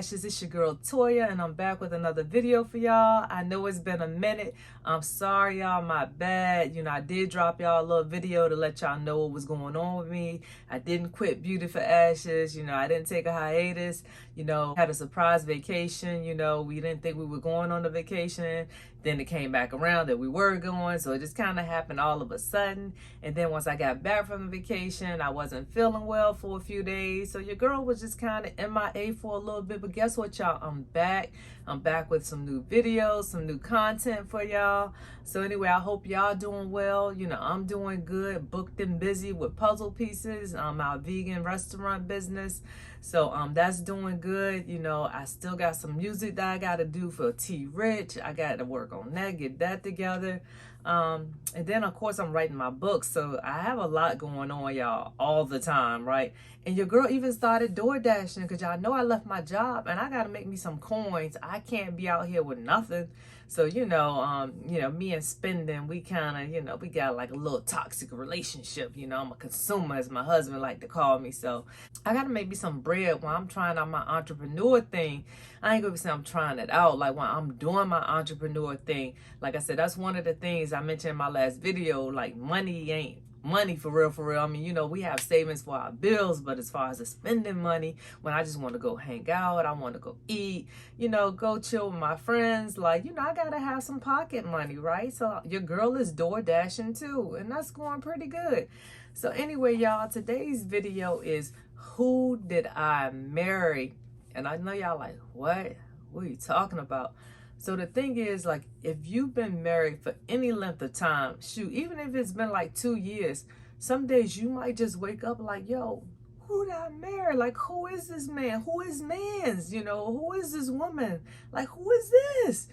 Ashes. It's your girl Toya, and I'm back with another video for y'all. I know it's been a minute. I'm sorry, y'all. My bad. I did drop y'all a little video to let y'all know what was going on with me. I didn't quit Beauty for Ashes. I didn't take a hiatus. Had a surprise vacation. We didn't think we were going on the vacation. Then it came back around that we were going. So it just kind of happened all of a sudden. And then once I got back from the vacation, I wasn't feeling well for a few days. So your girl was just kind of MIA for a little bit. But guess what, y'all? I'm back. I'm back with some new videos, some new content for y'all. So anyway, I hope y'all doing well. I'm doing good, booked and busy with puzzle pieces, our vegan restaurant business. So that's doing good. I still got some music that I got to do for T Rich. I got to work on that, get that together. And then of course I'm writing my book. So I have a lot going on, y'all, all the time, right? And your girl even started door dashing because y'all know I left my job and I got to make me some coins. I can't be out here with nothing. So, me and spending, we kind of, we got like a little toxic relationship. I'm a consumer, as my husband like to call me. So I got to make me some bread while I'm trying out my entrepreneur thing. I ain't going to say I'm trying it out. Like when I'm doing my entrepreneur thing, like I said, that's one of the things I mentioned in my last video, like money ain't money for real, for real. I mean, we have savings for our bills, but as far as the spending money, when I just want to go hang out, I want to go eat, go chill with my friends, like, I gotta have some pocket money, right? So your girl is door dashing too, and that's going pretty good. So anyway, y'all, today's video is who did I marry? And I know y'all like, what are you talking about? So the thing is, like, if you've been married for any length of time, shoot, even if it's been like 2 years, some days you might just wake up like, yo, who did I marry? Like, who is this man? Who is man's? Who is this woman? Like, who is this?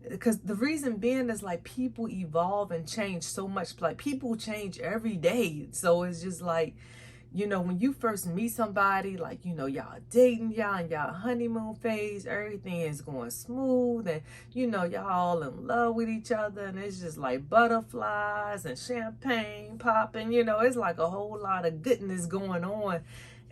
Because the reason being is like people evolve and change so much. Like people change every day. So it's just like, when you first meet somebody, like, y'all dating, y'all in y'all honeymoon phase, everything is going smooth and, y'all all in love with each other and it's just like butterflies and champagne popping, it's like a whole lot of goodness going on.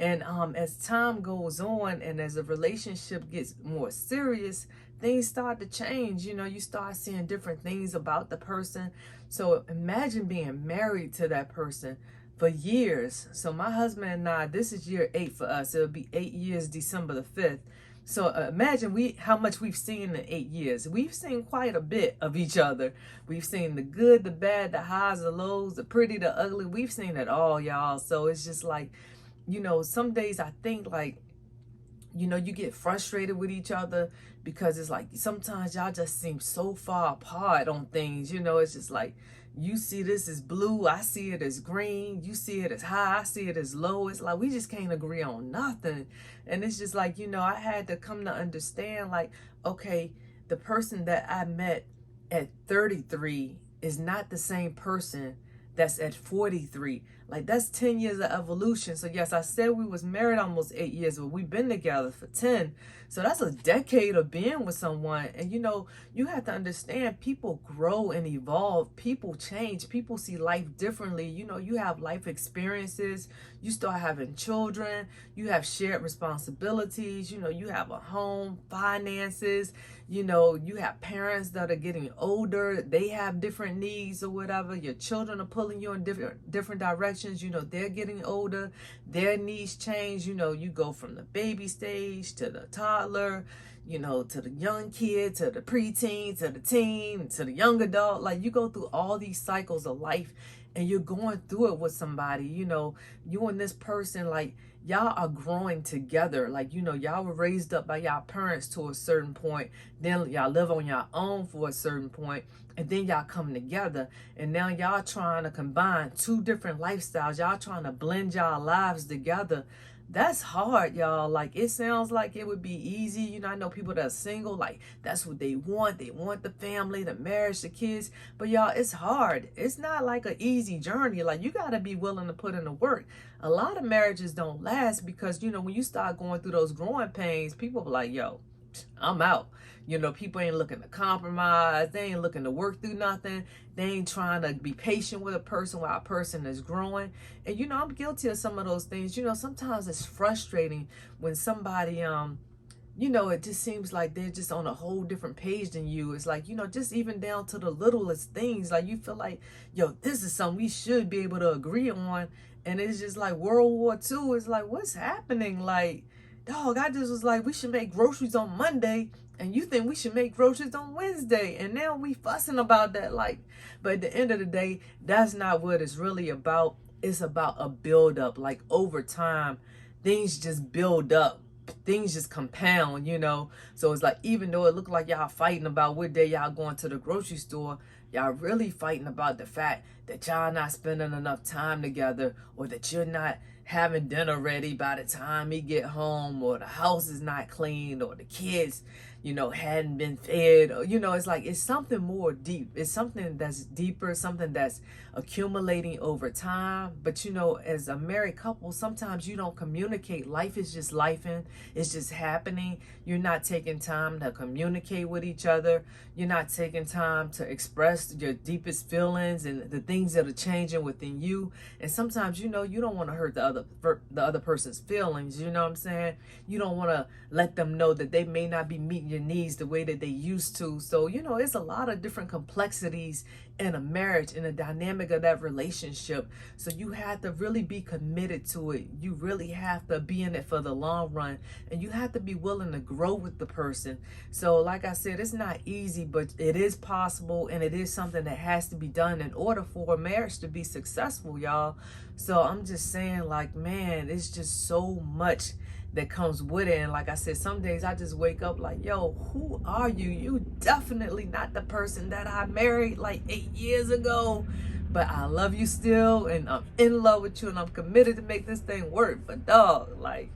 And as time goes on and as a relationship gets more serious, things start to change. You start seeing different things about the person. So imagine being married to that person for years. So my husband and I, this is year 8 for us. It'll be 8 years, December the 5th. So imagine how much we've seen in 8 years. We've seen quite a bit of each other. We've seen the good, the bad, the highs, the lows, the pretty, the ugly. We've seen it all, y'all. So it's just like, some days I think like, you get frustrated with each other because it's like sometimes y'all just seem so far apart on things. It's just like you see this as blue, I see it as green, you see it as high, I see it as low. It's like we just can't agree on nothing. And it's just like, I had to come to understand like, okay, the person that I met at 33 is not the same person that's at 43. Like that's 10 years of evolution. So yes, I said we was married almost 8 years, but we've been together for 10. So that's a decade of being with someone. And you have to understand people grow and evolve. People change. People see life differently. You have life experiences. You start having children. You have shared responsibilities. You have a home, finances. You have parents that are getting older. They have different needs or whatever. Your children are pulling you in different directions. They're getting older. Their needs change. You go from the baby stage to the toddler, to the young kid, to the preteen, to the teen, to the young adult. Like you go through all these cycles of life and you're going through it with somebody. You and this person, like, y'all are growing together. Like, y'all were raised up by y'all parents to a certain point. Then y'all live on your own for a certain point. And then y'all come together. And now y'all trying to combine 2 different lifestyles. Y'all trying to blend y'all lives together. That's hard, y'all. Like, it sounds like it would be easy. I know people that are single, like, that's what they want. They want the family, the marriage, the kids. But, y'all, it's hard. It's not like an easy journey. Like, you got to be willing to put in the work. A lot of marriages don't last because, when you start going through those growing pains, people are like, yo, I'm out. People ain't looking to compromise. They ain't looking to work through nothing. They ain't trying to be patient with a person while a person is growing. And, I'm guilty of some of those things. Sometimes it's frustrating when somebody, you know, it just seems like they're just on a whole different page than you. It's like, you know, just even down to the littlest things, like you feel like, yo, this is something we should be able to agree on. And it's just like World War II. It's like, what's happening? Like, dog, I just was like, we should make groceries on Monday, and you think we should make groceries on Wednesday, and now we fussing about that. Like, but at the end of the day, that's not what it's really about. It's about a build up. Like, over time, things just build up, things just compound, you know. So it's like, even though it looked like y'all fighting about what day y'all going to the grocery store, y'all really fighting about the fact that y'all not spending enough time together, or that you're not having dinner ready by the time he get home, or the house is not clean, or the kids, you know, hadn't been fed, or, you know, it's like, it's something more deep. It's something that's deeper, something that's accumulating over time. But, you know, as a married couple, sometimes you don't communicate. Life is just lifing. It's just happening. You're not taking time to communicate with each other. You're not taking time to express your deepest feelings and the things that are changing within you. And sometimes, you know, you don't want to hurt the other person's feelings. You know what I'm saying? You don't want to let them know that they may not be meeting your needs the way that they used to. So, you know, it's a lot of different complexities in a marriage, in the dynamic of that relationship. So you have to really be committed to it. You really have to be in it for the long run, and you have to be willing to grow with the person. So like I said, it's not easy, but it is possible, and it is something that has to be done in order for a marriage to be successful, y'all. So I'm just saying, like, man, it's just so much that comes with it. And like I said, some days I just wake up like, yo, who are you? You definitely not the person that I married like 8 years ago, but I love you still, and I'm in love with you, and I'm committed to make this thing work. But dog, like,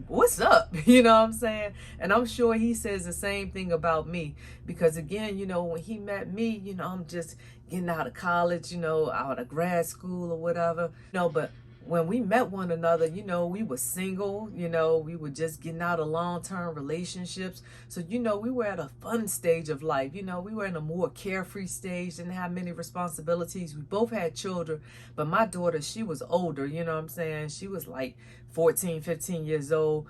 what's up? You know what I'm saying? And I'm sure he says the same thing about me, because again, you know, when he met me, you know, I'm just getting out of college, you know, out of grad school or whatever, you know. But when we met one another, you know, we were single, you know, we were just getting out of long-term relationships. So, you know, we were at a fun stage of life. You know, we were in a more carefree stage, didn't have many responsibilities. We both had children, but my daughter, she was older, you know what I'm saying? She was like 14, 15 years old.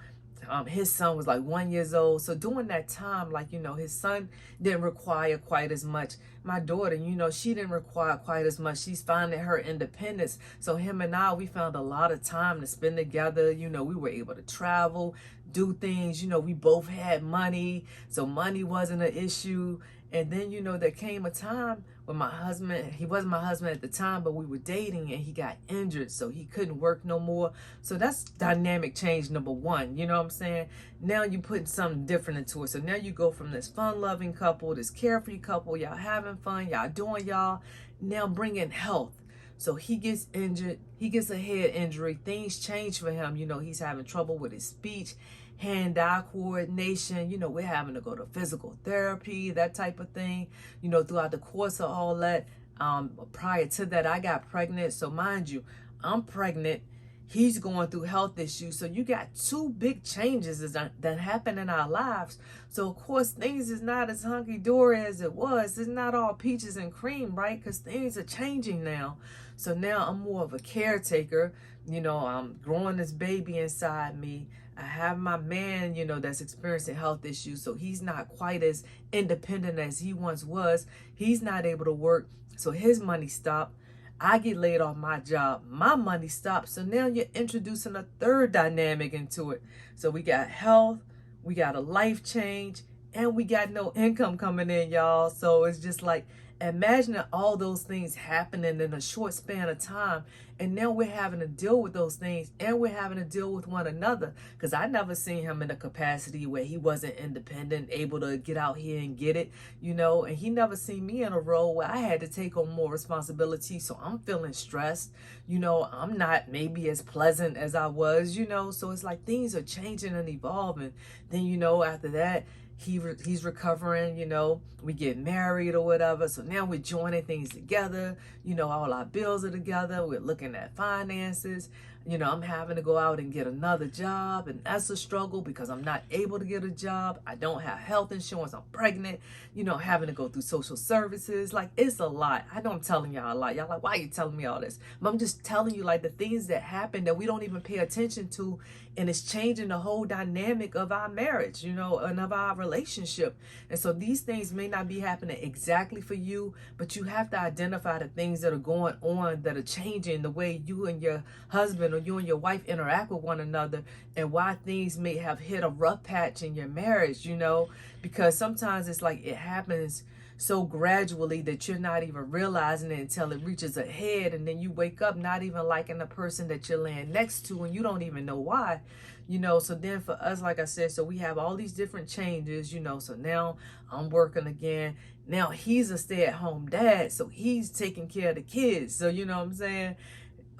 His son was like 1 year old. So during that time, like, you know, his son didn't require quite as much. My daughter, you know, she didn't require quite as much. She's finding her independence. So him and I, we found a lot of time to spend together. You know, we were able to travel, do things. You know, we both had money, so money wasn't an issue. And then, you know, there came a time when my husband, he wasn't my husband at the time, but we were dating, and he got injured, so he couldn't work no more. So that's dynamic change number one, you know what I'm saying? Now you're putting something different into it. So now you go from this fun-loving couple, this carefree couple, y'all having fun, y'all doing y'all, now bring in health. So he gets injured, he gets a head injury, things change for him. You know, he's having trouble with his speech, hand-eye coordination. You know, we're having to go to physical therapy, that type of thing. You know, throughout the course of all that, prior to that, I got pregnant. So mind you, I'm pregnant. He's going through health issues. So you got two big changes that happen in our lives. So of course, things is not as hunky-dory as it was. It's not all peaches and cream, right? Because things are changing now. So now I'm more of a caretaker. You know, I'm growing this baby inside me. I have my man, you know, that's experiencing health issues. So he's not quite as independent as he once was. He's not able to work, so his money stopped. I get laid off my job, my money stops. So now you're introducing a third dynamic into it. So we got health, we got a life change, and we got no income coming in, y'all. So it's just like, imagine all those things happening in a short span of time. And now we're having to deal with those things, and we're having to deal with one another. Because I never seen him in a capacity where he wasn't independent, able to get out here and get it, you know. And he never seen me in a role where I had to take on more responsibility. So I'm feeling stressed, you know. I'm not maybe as pleasant as I was, you know. So it's like things are changing and evolving. Then, you know, after that, he's recovering, you know, we get married or whatever. So now we're joining things together, you know, all our bills are together. We're looking at finances. You know, I'm having to go out and get another job, and that's a struggle because I'm not able to get a job. I don't have health insurance. I'm pregnant, you know, having to go through social services. Like, it's a lot. I know I'm telling y'all a lot. Y'all like, why are you telling me all this? But I'm just telling you, like, the things that happen that we don't even pay attention to, and it's changing the whole dynamic of our marriage, you know, and of our relationship. And so these things may not be happening exactly for you, but you have to identify the things that are going on that are changing the way you and your husband or you and your wife interact with one another, and why things may have hit a rough patch in your marriage, you know, because sometimes it's like it happens so gradually that you're not even realizing it until it reaches a head, and then you wake up not even liking the person that you're laying next to, and you don't even know why, you know. So then for us, like I said, so we have all these different changes, you know. So now I'm working again. Now he's a stay-at-home dad, so he's taking care of the kids. So you know what I'm saying?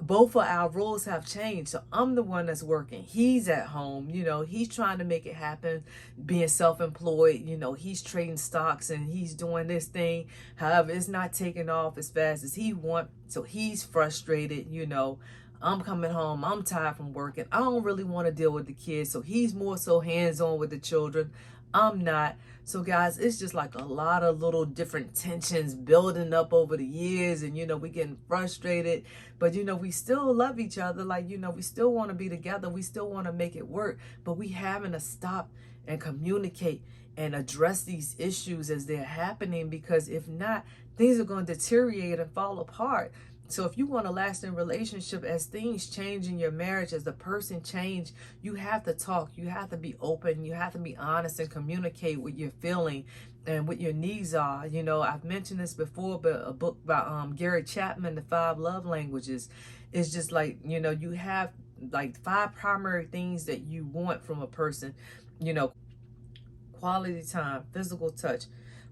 Both of our roles have changed. So I'm the one that's working. He's at home, you know, he's trying to make it happen, being self-employed, you know, he's trading stocks and he's doing this thing. However, it's not taking off as fast as he wants. So he's frustrated, you know. I'm coming home, I'm tired from working. I don't really want to deal with the kids. So he's more so hands-on with the children. I'm not. So guys, it's just like a lot of little different tensions building up over the years, and you know, we getting frustrated, but you know, we still love each other. Like, you know, we still want to be together, we still want to make it work, but we having to stop and communicate and address these issues as they're happening, because if not, things are going to deteriorate and fall apart. So if you want a lasting relationship, as things change in your marriage, as the person change, you have to talk, you have to be open, you have to be honest and communicate what you're feeling and what your needs are. You know, I've mentioned this before, but a book by Gary Chapman, The 5 Love Languages, is just like, you know, you have like 5 primary things that you want from a person, you know: quality time, physical touch,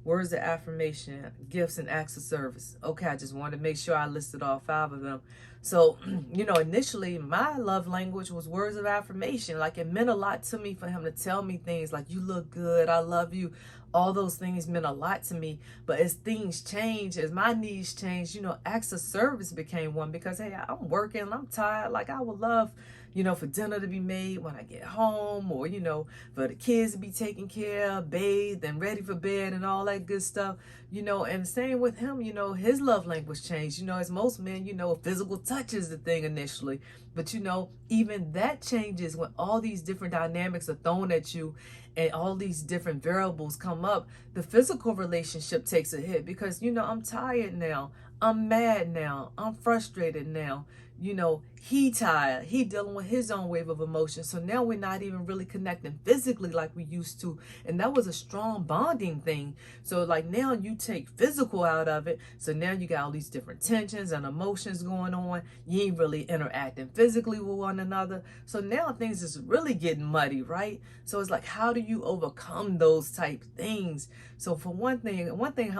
words of affirmation, gifts, and acts of service. Okay, I just wanted to make sure I listed all 5 of them. So, you know, initially my love language was words of affirmation. Like, it meant a lot to me for him to tell me things like, you look good, I love you. All those things meant a lot to me. But as things change, as my needs change, you know, acts of service became one, because, hey, I'm working, I'm tired. Like, I would love, you know, for dinner to be made when I get home, or, you know, for the kids to be taken care of, bathed and ready for bed and all that good stuff, you know. And same with him, you know, his love language changed. You know, as most men, you know, physical touch is the thing initially, but you know, even that changes when all these different dynamics are thrown at you and all these different variables come up. The physical relationship takes a hit, because, you know, I'm tired now, I'm mad now, I'm frustrated now. You know, he tired, he dealing with his own wave of emotion. So now we're not even really connecting physically like we used to. And that was a strong bonding thing. So like, now you take physical out of it. So now you got all these different tensions and emotions going on. You ain't really interacting physically with one another. So now things is really getting muddy, right? So it's like, how do you overcome those type things? So for one thing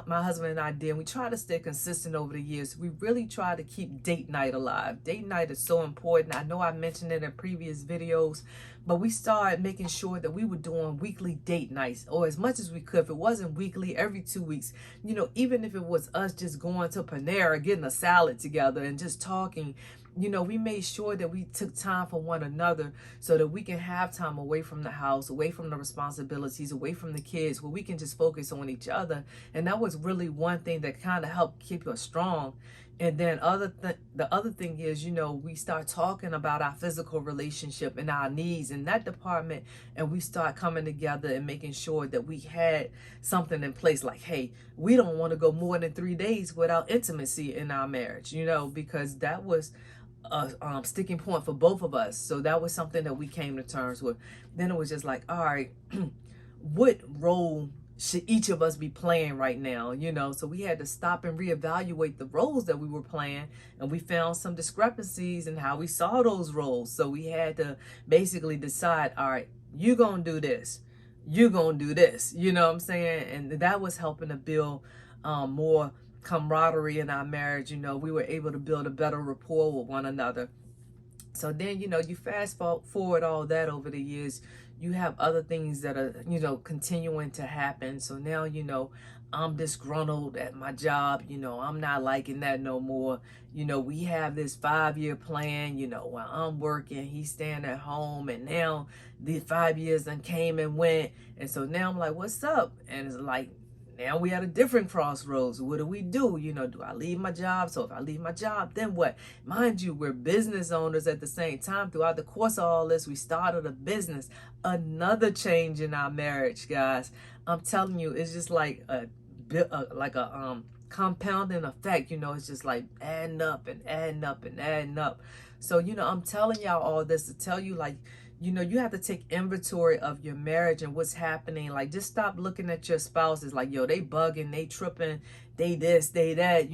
my husband and I did, we try to stay consistent over the years. We really try to keep date night alive. Date night is so important. I know I mentioned it in previous videos, but we started making sure that we were doing weekly date nights, or as much as we could. If it wasn't weekly, every 2 weeks, you know, even if it was us just going to Panera, getting a salad together and just talking, you know, we made sure that we took time for one another so that we can have time away from the house, away from the responsibilities, away from the kids, where we can just focus on each other. And that was really one thing that kind of helped keep us strong. And then the other thing is, you know, we start talking about our physical relationship and our needs in that department, and we start coming together and making sure that we had something in place. Like, hey, we don't want to go more than 3 days without intimacy in our marriage, you know, because that was a sticking point for both of us. So that was something that we came to terms with. Then it was just like, all right, what role should each of us be playing right now, you know? So we had to stop and reevaluate the roles that we were playing, and we found some discrepancies in how we saw those roles. So we had to basically decide, all right, you're gonna do this, you're gonna do this, you know what I'm saying? And that was helping to build more camaraderie in our marriage. You know, we were able to build a better rapport with one another. So then, you know, you fast forward all that over the years, you have other things that are, you know, continuing to happen. So now, you know, I'm disgruntled at my job, I'm not liking that no more. We have this 5-year plan, while I'm working, he's staying at home, and now the 5 years done came and went. And so now I'm like, what's up? And it's like, now we at a different crossroads. What do we do? Do I leave my job? So if I leave my job, then what? Mind you, we're business owners at the same time. Throughout the course of all this, we started a business. Another change in our marriage, guys. I'm telling you, it's just like a compounding effect. It's just like adding up and adding up and adding up. So I'm telling y'all all this to tell you, like, you have to take inventory of your marriage and what's happening. Like, just stop looking at your spouses like, yo, they bugging, they tripping, they this, they that.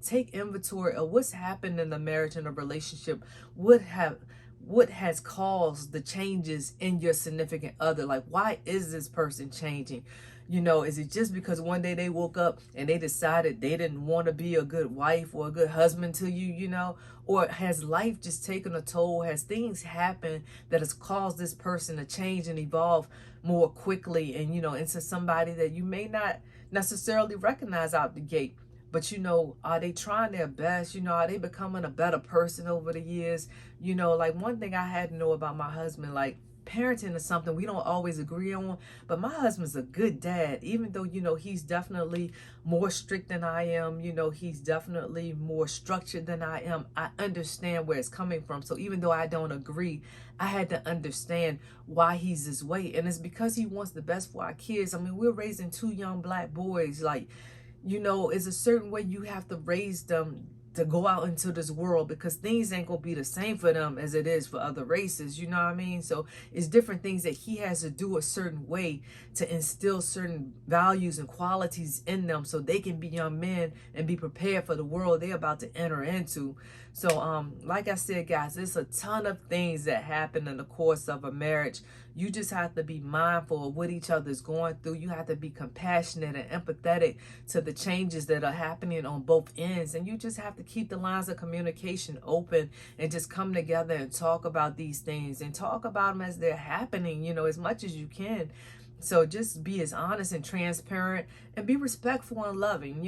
Take inventory of what's happened in the marriage and the relationship. What has caused the changes in your significant other? Like, why is this person changing? Is it just because one day they woke up and they decided they didn't want to be a good wife or a good husband to you, or has life just taken a toll? Has things happened that has caused this person to change and evolve more quickly and, into somebody that you may not necessarily recognize out the gate? But, are they trying their best? Are they becoming a better person over the years? Like, one thing I had to know about my husband, like, parenting is something we don't always agree on, but my husband's a good dad. Even though, he's definitely more strict than I am, he's definitely more structured than I am. I understand where it's coming from. So even though I don't agree, I had to understand why he's this way. And it's because he wants the best for our kids. I mean, we're raising 2 young Black boys. Like, it's a certain way you have to raise them to go out into this world, because things ain't gonna be the same for them as it is for other races. You know what I mean? So it's different things that he has to do a certain way to instill certain values and qualities in them so they can be young men and be prepared for the world they're about to enter into. So like I said, guys, there's a ton of things that happen in the course of a marriage. You just have to be mindful of what each other's going through. You have to be compassionate and empathetic to the changes that are happening on both ends. And you just have to keep the lines of communication open and just come together and talk about these things and talk about them as they're happening, as much as you can. So just be as honest and transparent and be respectful and loving.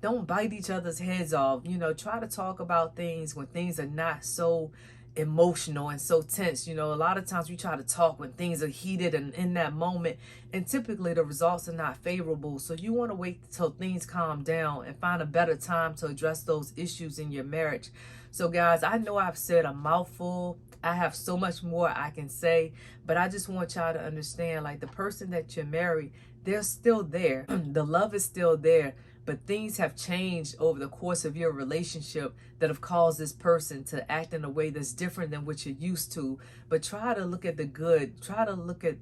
Don't bite each other's heads off. Try to talk about things when things are not so emotional and so tense. A lot of times we try to talk when things are heated and in that moment, and typically the results are not favorable. So you want to wait till things calm down and find a better time to address those issues in your marriage. So guys, I know I've said a mouthful. I have so much more I can say, but I just want y'all to understand, like, the person that you're married, they're still there. The love is still there, but things have changed over the course of your relationship that have caused this person to act in a way that's different than what you're used to. But try to look at the good. Try to look at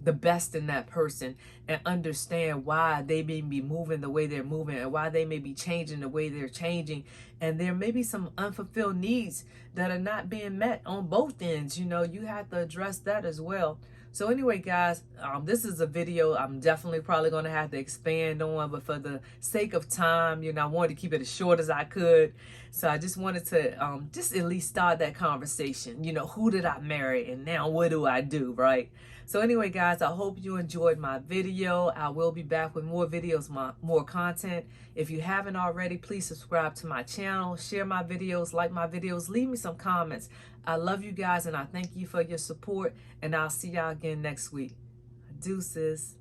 the best in that person and understand why they may be moving the way they're moving and why they may be changing the way they're changing. And there may be some unfulfilled needs that are not being met on both ends. You have to address that as well. So anyway, guys, this is a video I'm definitely probably going to have to expand on, but for the sake of time, I wanted to keep it as short as I could. So I just wanted to just at least start that conversation. Who did I marry and now what do I do, right? So anyway, guys, I hope you enjoyed my video. I will be back with more videos, more content. If you haven't already, please subscribe to my channel, share my videos, like my videos, leave me some comments. I love you guys and I thank you for your support, and I'll see y'all again next week. Deuces.